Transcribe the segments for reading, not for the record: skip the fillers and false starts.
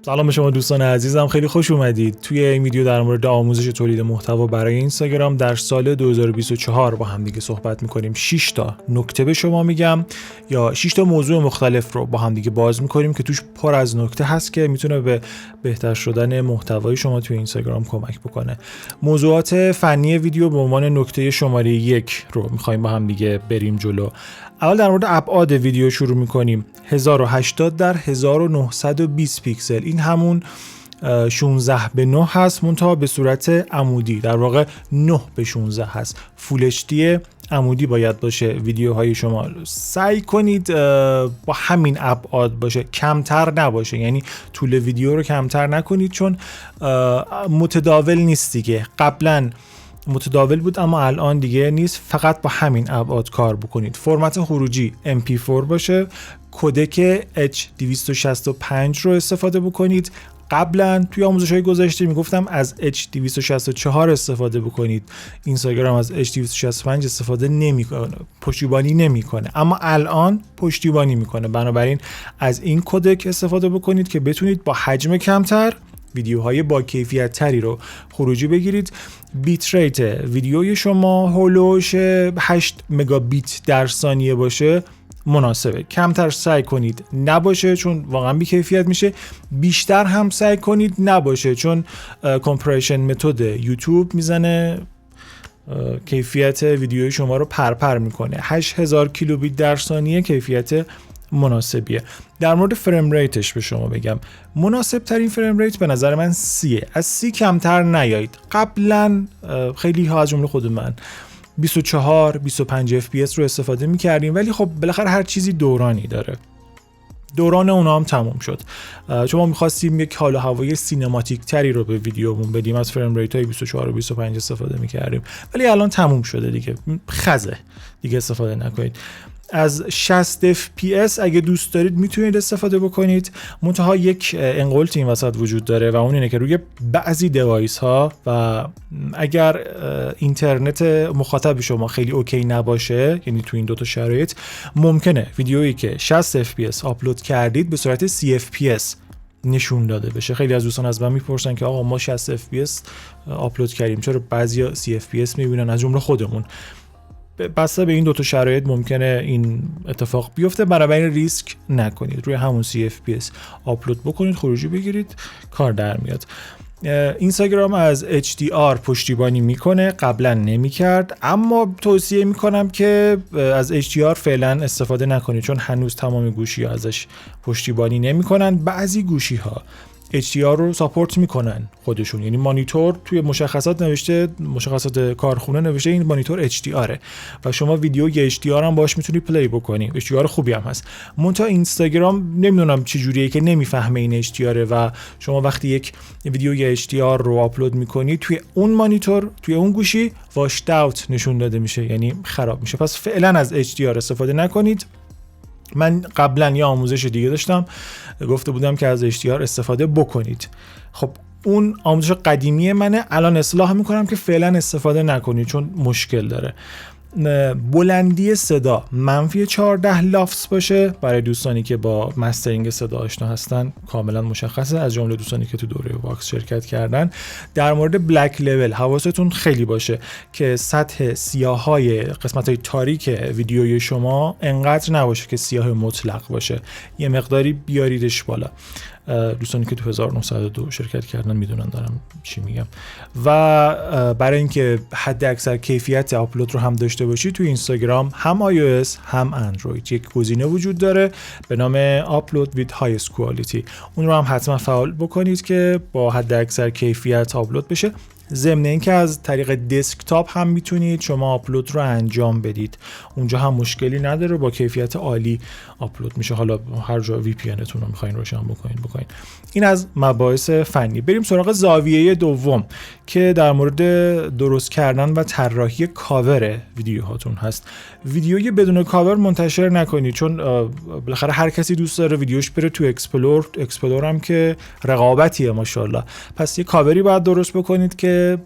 سلام به شما دوستان عزیزم، خیلی خوش اومدید. توی این ویدیو در مورد آموزش تولید محتوا برای اینستاگرام در سال 2024 با هم دیگه صحبت می‌کنیم. 6 تا نکته به شما میگم یا 6 تا موضوع مختلف رو با هم دیگه باز می‌کنیم که توش پر از نکته هست که میتونه به بهتر شدن محتوای شما توی اینستاگرام کمک بکنه. موضوعات فنی ویدیو به عنوان نکته شماره 1 رو می‌خوایم با هم دیگه بریم جلو. اول در مورد ابعاد ویدیو شروع می‌کنیم. 1080 در 1920 پیکسل، این همون 16:9 هست منتها به صورت عمودی، در واقع 9:16 هست. فول اچ دی عمودی باید باشه ویدیوهای شما. سعی کنید با همین ابعاد باشه، کمتر نباشه، یعنی طول ویدیو رو کمتر نکنید چون متداول نیست دیگه. قبلا متداول بود اما الان دیگه نیست، فقط با همین ابعاد کار بکنید. فرمت خروجی MP4 باشه، کدک H265 رو استفاده بکنید. قبلا توی آموزش‌های گذشته میگفتم از H264 استفاده بکنید. اینستاگرام از H265 استفاده نمیکنه، پشتیبانی نمیکنه، اما الان پشتیبانی میکنه. بنابراین از این کدک استفاده بکنید که بتونید با حجم کمتر ویدیوهای با کیفیت تری رو خروجی بگیرید. بیت ریت ویدیوی شما هولوش 8 مگابیت در ثانیه باشه مناسبه. کمتر سعی کنید نباشه چون واقعا بی کیفیت میشه، بیشتر هم سعی کنید نباشه چون کامپرشن متد یوتیوب میزنه کیفیت ویدیوی شما رو پرپر میکنه. 8000 کیلوبیت در ثانیه کیفیت مناسبیه. در مورد فریم ریتش به شما بگم، مناسب ترین فریم ریت به نظر من 30. از 30 کمتر نیایید. قبلا خیلی ها از جمله خود من 24 25 FPS رو استفاده می‌کردیم، ولی خب بالاخره هر چیزی دورانی داره. دوران اونا هم تموم شد. چون ما می‌خواستیم یک حال و هوای سینماتیک تری رو به ویدیومون بدیم، از فریم ریت های 24 و 25 استفاده می‌کردیم، ولی الان تموم شده دیگه. خزه دیگه استفاده نکنید. از 60 FPS اگه دوست دارید میتونید استفاده بکنید، منتها یک انقلت این وسط وجود داره و اون اینه که روی بعضی دیوایس ها و اگر اینترنت مخاطب شما خیلی اوکی نباشه، یعنی تو این دوتا شرایط ممکنه ویدیویی که 60 FPS آپلود کردید به صورت 30 FPS نشون داده بشه. خیلی از دوستان از من میپرسن که آقا ما 60 FPS آپلود کردیم چرا بعضیا 30 FPS میبینن، از جمله خودمون. بسته به این دوتا شرایط ممکنه این اتفاق بیفته، بنابراین ریسک نکنید، روی همون 30 FPS آپلود بکنید، خروجی بگیرید، کار در میاد. اینستاگرام از HDR پشتیبانی میکنه، قبلا نمیکرد، اما توصیه میکنم که از HDR فعلا استفاده نکنید چون هنوز تمام گوشی ها ازش پشتیبانی نمیکنن. بعضی گوشی ها HDR رو ساپورت میکنن خودشون، یعنی مانیتور توی مشخصات نوشته، مشخصات کارخونه نوشته این مانیتور HDR و شما ویدیو HDR هم باش میتونی پلی بکنی. HDR خوبی هم هست. منتها اینستاگرام نمیدونم چه جوریه که نمیفهمه این HDR و شما وقتی یک ویدیو HDR رو آپلود میکنی توی اون مانیتور، توی اون گوشی واشد اوت نشون داده میشه، یعنی خراب میشه. پس فعلا از HDR استفاده نکنید. من قبلا یه آموزش دیگه داشتم گفته بودم که از HDR استفاده بکنید. خب اون آموزش قدیمی منه، الان اصلاح میکنم که فعلا استفاده نکنید چون مشکل داره. بلندی صدا -14 لافز باشه. برای دوستانی که با مسترینگ صدا آشنا هستن کاملا مشخصه، از جمله دوستانی که تو دوره واکس شرکت کردن. در مورد بلک لول حواستون خیلی باشه که سطح سیاهای قسمت‌های تاریک ویدیوی شما انقدر نباشه که سیاه مطلق باشه، یه مقداری بیاریدش بالا. دوستانی که تو 1902 شرکت کردن میدونن دارم چی میگم. و برای اینکه حد اکثر کیفیت آپلود رو هم داشته باشی، تو اینستاگرام هم iOS هم اندروید یک گزینه وجود داره به نام Upload with Highest Quality. اون رو هم حتما فعال بکنید که با حد اکثر کیفیت آپلود بشه. ضمن اینکه از طریق دسکتاپ هم میتونید شما آپلود رو انجام بدید، اونجا هم مشکلی نداره، با کیفیت عالی آپلود میشه. حالا هر جا VPN تون رو میخواین روشن بکنین. این از مباحث فنی. بریم سراغ زاویه دوم که در مورد درست کردن و طراحی کاور ویدیوهاتون هست. ویدیوی بدون کاور منتشر نکنید چون بالاخره هر کسی دوست داره ویدیوش بره تو اکسپلور هم که رقابتیه ماشاءالله. پس یه کاوری باید درست بکنید که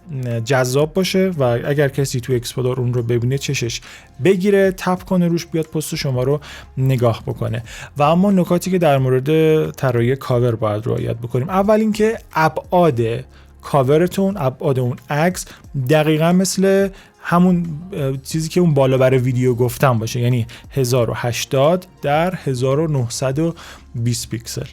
جذاب باشه و اگر کسی تو اکسپلور اون رو ببینه چشش بگیره، تپ کنه روش، بیاد پست شما رو نگاه بکنه. و اما نکاتی که در مورد طراحی کاور باید رعایت بکنیم. اول اینکه ابعاد کاورتون، ابعاد اون عکس دقیقاً مثل همون چیزی که اون بالا برای ویدیو گفتم باشه، یعنی 1080 در 1920 پیکسل.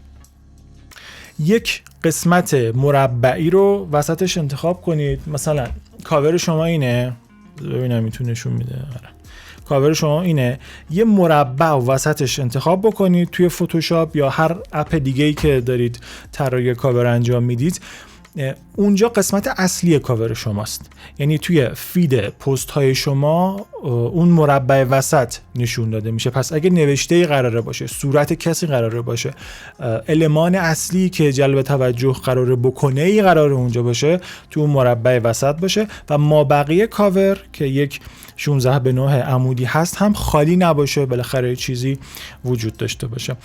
یک قسمت مربعی رو وسطش انتخاب کنید. مثلا کاور شما اینه، ببینم میتونه نشون میده. کاور شما اینه، یه مربع وسطش انتخاب بکنید توی فتوشاپ یا هر اپ دیگه‌ای که دارید طراحی کاور انجام میدید. اونجا قسمت اصلی کاور شماست، یعنی توی فید پست های شما اون مربع وسط نشون داده میشه. پس اگه نوشته قراره باشه، صورت کسی قراره باشه، المان اصلی که جلب توجه قراره بکنه ای قراره اونجا باشه، تو اون مربع وسط باشه و مابقی کاور که یک 16:9 عمودی هست هم خالی نباشه، بالاخره چیزی وجود داشته باشه.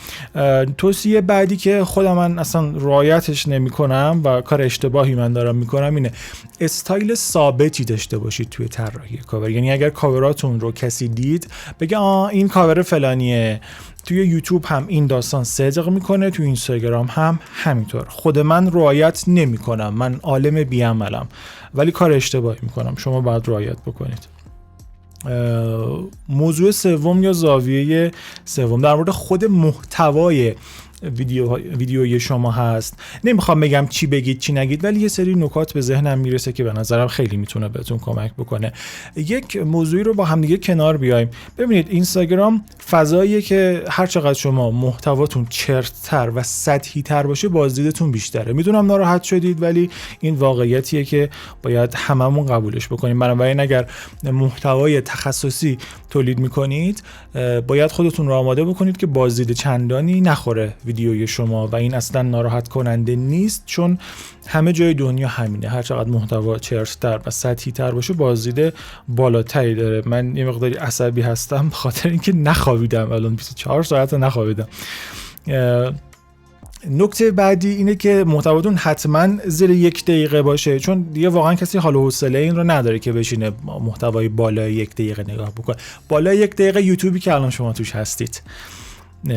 توصیه بعدی که خودم من اصلا رعایتش نمی‌کنم و کار اشتباهی من دارم میکنم اینه استایل ثابتی داشته باشید توی طراحی کاور. یعنی اگر کاوراتون رو کسی دید بگه این کاور فلانیه، توی یوتیوب هم این داستان صدق میکنه، توی اینستاگرام هم همینطور. خود من رعایت نمیکنم، من عالم بی‌عملم، ولی کار اشتباهی میکنم، شما باید رعایت بکنید. موضوع سوم یا زاویه سوم در مورد خود محتوای ویدیوی شما هست. نمیخوام بگم چی بگید چی نگید، ولی یه سری نکات به ذهنم میرسه که به نظرم خیلی میتونه بهتون کمک بکنه. یک موضوعی رو با هم دیگه کنار بیایم. ببینید اینستاگرام فضاییه که هر چقدر شما محتواتون چرت‌تر و سطحی تر باشه بازدیدتون بیشتره. میدونم ناراحت شدید، ولی این واقعیتیه که باید هممون قبولش بکنیم. بنابراین اگر محتوای تخصصی تولید میکنید باید خودتون رو آماده بکنید که بازدید چندانی نخوره ویدیوی شما و این اصلا ناراحت کننده نیست، چون همه جای دنیا همینه. هر چقدر محتوا چرت‌تر و سطحی تر باشه بازدید بالاتری داره. من یه مقداری عصبی هستم خاطر اینکه نخوابیدم، الان 24 ساعت نخوابیدم. نکته بعدی اینه که محتواتون حتما زیر 1 دقیقه باشه، چون دیگه واقعا کسی حال و حوصله این رو نداره که بشینه محتوای بالای 1 دقیقه نگاه بکنه. بالای 1 دقیقه یوتیوبی که الان شما توش هستید.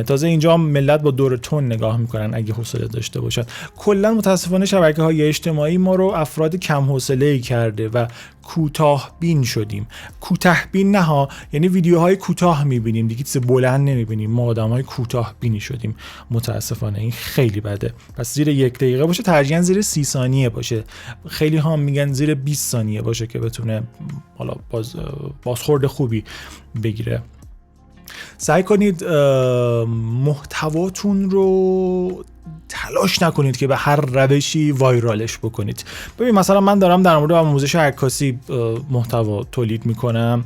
تازه اینجا ملت با دور تون نگاه میکنن اگه حوصله داشته باشن. کلا متاسفانه شبکه‌های اجتماعی ما رو افراد کم حوصله‌ای کرده و کوتاه بین شدیم. کوتاه بین نه ها، یعنی ویدیوهای کوتاه میبینیم دیگه، چیز بلند نمیبینیم. ما آدمای کوتاه بینی شدیم متاسفانه. این خیلی بده. پس زیر 1 دقیقه باشه، ترجیحاً زیر 30 ثانیه باشه. خیلی ها میگن زیر 20 ثانیه باشه که بتونه حالا بازخورد خوبی بگیره. سعی کنید محتواتون رو تلاش نکنید که به هر روشی وایرالش بکنید. ببین مثلا من دارم در مورد آموزش عکاسی محتوا تولید میکنم،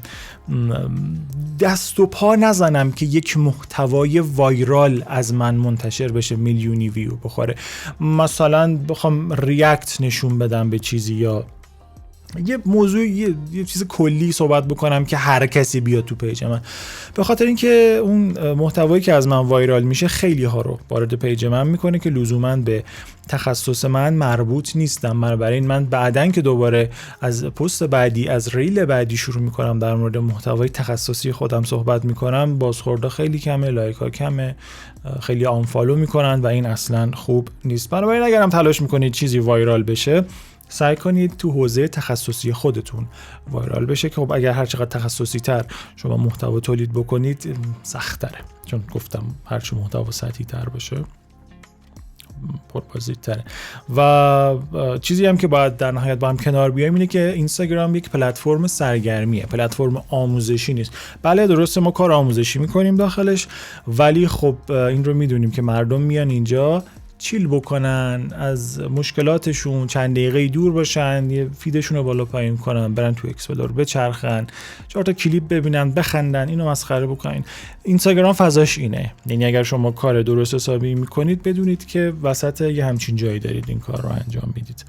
دست و پا نزنم که یک محتوای وایرال از من منتشر بشه، میلیونی ویو بخوره. مثلا بخوام ریاکت نشون بدم به چیزی یا یه موضوع یه چیز کلی صحبت بکنم که هر کسی بیاد تو پیج من، به خاطر اینکه اون محتوایی که از من وایرال میشه خیلی ها رو وارد پیج من میکنه که لزوما به تخصص من مربوط نیستم. بنابراین من بعدن که دوباره از پست بعدی، از ریل بعدی شروع میکنم در مورد محتوای تخصصی خودم صحبت میکنم، بازخورد خیلی کمه، لایک ها کمه، خیلی آنفالو میکنن و این اصلا خوب نیست. بنابراین اگرم تلاش میکنید چیزی وایرال بشه، سعی کنید تو حوزه تخصصی خودتون وایرال بشه که خب اگر هر چقدر تخصصی تر شما محتوا تولید بکنید سخت تره، چون گفتم هر چه محتوا سطحی تر باشه پربازدیدتره. و چیزی هم که باید در نهایت با هم کنار بیایم اینه که اینستاگرام یک پلتفرم سرگرمیه، پلتفرم آموزشی نیست. بله درسته ما کار آموزشی میکنیم داخلش، ولی خب این رو میدونیم که مردم میان اینجا چیل بکنن، از مشکلاتشون چند دقیقه دور باشن، یه فیدشون رو بالا پایین کنن، برن تو اکسپلور بچرخن، 4 تا کلیپ ببینن، بخندن، اینو مسخره بکنین. اینستاگرام فضاش اینه. یعنی اگر شما کار درست حسابی میکنید بدونید که وسط یه همچین جایی دارید این کار رو انجام میدید.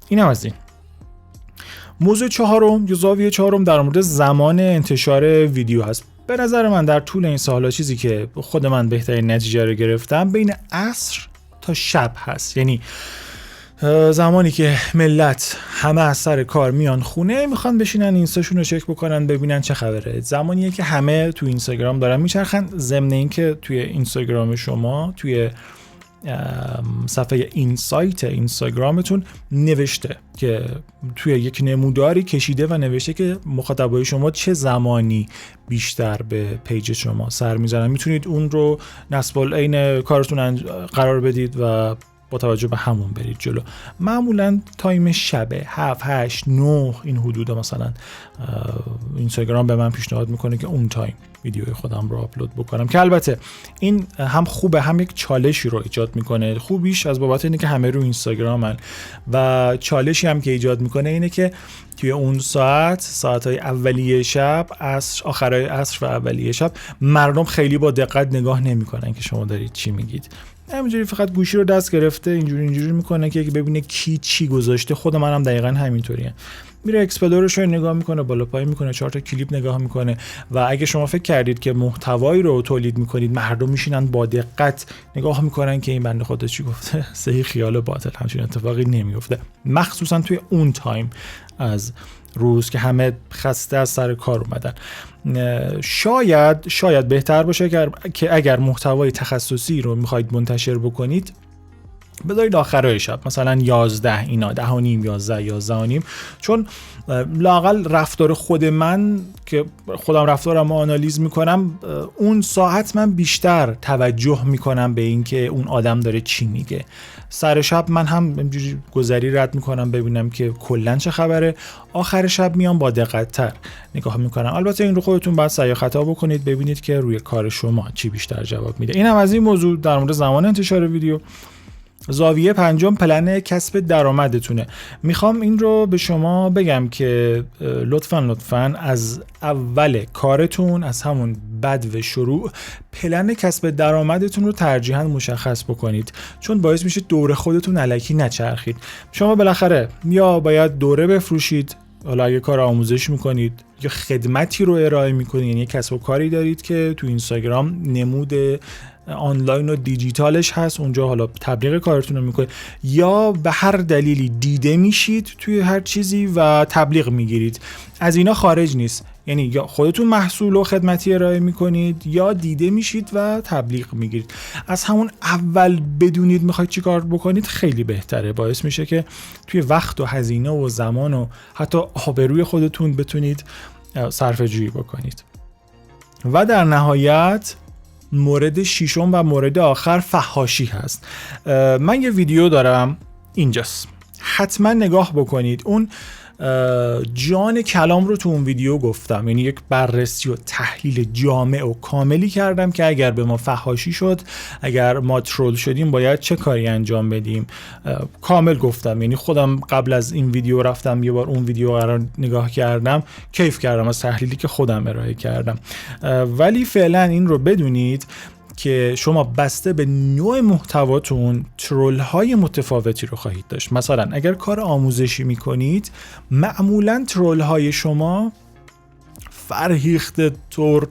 اینم از این. موضوع چهارم یا زاویه چهارم در مورد زمان انتشار ویدیو هست. به نظر من در طول این سال‌ها چیزی که خود من بهترین نتیجه رو گرفتم بین عصر تا شب هست. یعنی زمانی که ملت همه از سر کار میان خونه، میخوان بشینن اینستاشون رو چک بکنن ببینن چه خبره. زمانیه که همه تو اینستاگرام دارن میچرخن، ضمن این که توی اینستاگرام شما توی صفحه اینسایت اینستاگرامتون نوشته که توی یک نموداری کشیده و نوشته که مخاطبای شما چه زمانی بیشتر به پیج شما سر میزنن. میتونید اون رو نصب العین کارتون قرار بدید و با توجه به همون برید جلو. معمولا تایم شبه 7 8 9 این حدودا مثلا اینستاگرام به من پیشنهاد میکنه که اون تایم ویدیوی خودم رو آپلود بکنم، که البته این هم خوبه هم یک چالشی رو ایجاد میکنه. خوبیش از بابت اینه که همه رو اینستاگرامن و چالشی هم که ایجاد میکنه اینه که توی اون ساعت‌های اولیه شب، عصر، آخرای عصر و اولیه شب مردم خیلی با دقت نگاه نمیکنن که شما دارید چی میگید. همینجوری فقط گوشی رو دست گرفته اینجوری میکنه که ببینه کی چی گذاشته. خود منم دقیقاً همینطوریه. میره اکسپلورش رو نگاه میکنه، بالا پایین میکنه، 4 تا کلیپ نگاه میکنه و اگه شما فکر کردید که محتوایی رو تولید میکنید مردم میشینن با دقت نگاه میکنن که این بنده خدا چی گفته، صحیح خیال باطل، همچین اتفاقی نمیفته، مخصوصا توی اون تایم از روز که همه خسته از سر کار اومدن. شاید بهتر باشه که اگر محتوای تخصصی رو میخواید منتشر بکنید بذارید آخرای شب، مثلا 11 اینا، 10 و نیم، 11 چون لااقل رفتار خود من که خودم رفتارم رو آنالیز میکنم، اون ساعت من بیشتر توجه میکنم به این که اون آدم داره چی میگه. سر شب من هم اینجوری گذری رد میکنم ببینم که کلا چه خبره، آخر شب میام با دقت تر نگاه میکنم. البته این رو خودتون باید سعی خطا بکنید ببینید که روی کار شما چی بیشتر جواب میده. این هم از این موضوع در مورد زمان انتشار ویدیو. زاویه پنجم پلن کسب درآمدتونه. میخوام این رو به شما بگم که لطفاً از اول کارتون، از همون بدو شروع، پلن کسب درآمدتون رو ترجیحاً مشخص بکنید، چون باعث میشه دور خودتون الکی نچرخید. شما بالاخره یا باید دوره بفروشید، حالا اگه کار آموزش میکنید، یا خدمتی رو ارائه میکنید، یعنی کسب و کاری دارید که تو اینستاگرام نمود آنلاین و دیجیتالش هست، اونجا حالا تبلیغ کارتون رو میکنید، یا به هر دلیلی دیده میشید توی هر چیزی و تبلیغ میگیرید. از اینا خارج نیست، یعنی یا خودتون محصول و خدمتی ارائه میکنید یا دیده میشید و تبلیغ میگیرید. از همون اول بدونید میخواید چی کار بکنید خیلی بهتره، باعث میشه که توی وقت و هزینه و زمان و حتی آبروی خودتون بتونید صرفه جویی بکنید. و در نهایت مورد ششم و مورد آخر فحاشی هست. من یه ویدیو دارم اینجاست، حتما نگاه بکنید. اون جان کلام رو تو اون ویدیو گفتم، یعنی یک بررسی و تحلیل جامع و کاملی کردم که اگر به ما فحاشی شد، اگر ما ترول شدیم باید چه کاری انجام بدیم. کامل گفتم، یعنی خودم قبل از این ویدیو رفتم یه بار اون ویدیو قرار نگاه کردم، کیف کردم از تحلیلی که خودم ارائه کردم. ولی فعلا این رو بدونید که شما بسته به نوع محتواتون ترول های متفاوتی رو خواهید داشت. مثلا اگر کار آموزشی میکنید، معمولا ترول های شما فرهیخته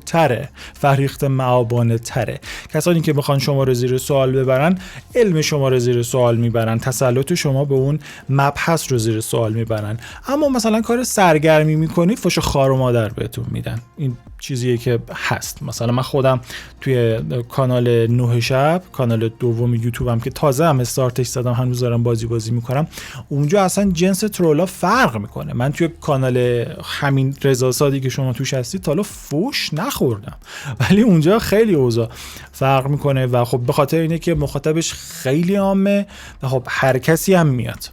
تره، فرهیخته معابانه تره. کسانی که بخوان شما رو زیر سوال ببرن، علم شما رو زیر سوال میبرن، تسلط شما به اون مبحث رو زیر سوال میبرن. اما مثلا کار سرگرمی میکنید، فوش خار و مادر بهتون میدن. این چیزیه که هست. مثلا من خودم توی کانال 9 شب، کانال دوم یوتیوبم که تازه هم استارتش زدم، هنوز دارم بازی میکنم، اونجا اصلا جنس ترولا فرق میکنه. من توی کانال همین رضا صادقی که شما توش هستید تا حالا فوش نخوردم، ولی اونجا خیلی اوضاع فرق میکنه و خب به خاطر اینه که مخاطبش خیلی عامه و خب هر کسی هم میاد.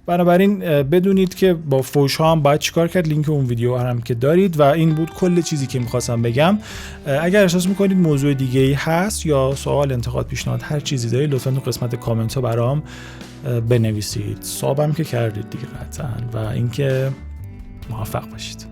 بنابراین بدونید که با فوش ها هم باید چیکار کرد. لینک اون ویدیو هم که دارید. و این بود کل چیزی که میخواستم بگم. اگر احساس میکنید موضوع دیگه ای هست یا سوال، انتقاد، پیشنهاد، هر چیزی دارید، لطفا تو قسمت کامنت ها برام بنویسید. صابم که کردید دیگه قطعا. و اینکه موفق باشید.